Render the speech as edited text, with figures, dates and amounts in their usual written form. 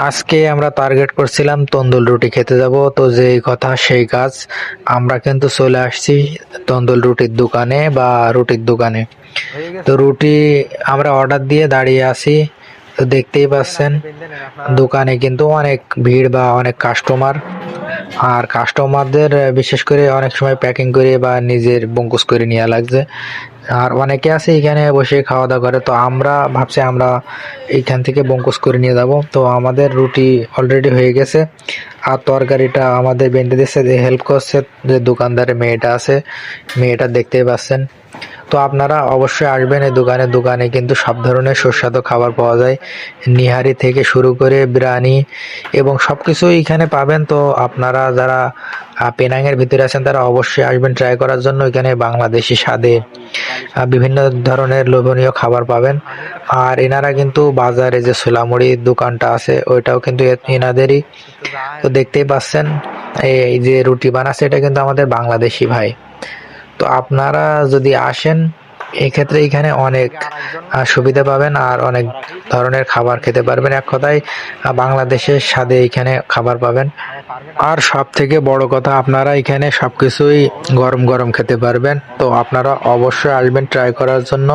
আজকে আমরা টার্গেট করছিলাম তন্দুল রুটি খেতে যাব, তো যেই কথা সেই কাজ। আমরা কিন্তু চলে আসছি তন্দুল রুটির দোকানে বা রুটির দোকানে। তো রুটি আমরা অর্ডার দিয়ে দাঁড়িয়ে আছি। তো দেখতেই পাচ্ছেন দোকানে কিন্তু অনেক ভিড় বা অনেক কাস্টমার। আর কাস্টমারদের বিশেষ করে অনেক সময় প্যাকিং করে বা নিজের বঙ্কুস করে নেওয়া লাগছে। আর অনেকে আছে এখানে বসে খাওয়া দাওয়া করে। তো আমরা ভাবছি আমরা এইখান থেকে বঙ্কুস করে নিয়ে যাব। তো আমাদের রুটি অলরেডি হয়ে গেছে, আর তরকারিটা আমাদের বেঁধে দিচ্ছে, যে হেল্প করছে যে দোকানদারের মেয়েটা আছে, মেয়েটা দেখতেই পাচ্ছেন। তো আপনারা অবশ্যই আসবেন এই দোকানে। দোকানে কিন্তু সব ধরনের সুস্বাদু খাবার পাওয়া যায়, নিহারি থেকে শুরু করে বিরিয়ানি এবং সবকিছু এখানে পাবেন। তো আপনারা যারা পেনাংয়ের ভিতরে আছেন তারা অবশ্যই আসবেন ট্রাই করার জন্য। এখানে বাংলাদেশি স্বাদে বিভিন্ন ধরনের লোভনীয় খাবার পাবেন। আর এনারা কিন্তু বাজারে যে সোলামুড়ির দোকানটা আছে ওইটাও কিন্তু এনাদেরই। তো দেখতেই পাচ্ছেন এই যে রুটি বানাচ্ছে, এটা কিন্তু আমাদের বাংলাদেশি ভাই। তো আপনারা যদি আসেন এক্ষেত্রে এখানে অনেক সুবিধা পাবেন আর অনেক ধরনের খাবার খেতে পারবেন। এক কথায় বাংলাদেশের স্বাদে এখানে খাবার পাবেন। আর সব থেকে বড় কথা, আপনারা এখানে সবকিছুই গরম গরম খেতে পারবেন। তো আপনারা অবশ্যই আসবেন ট্রাই করার জন্য।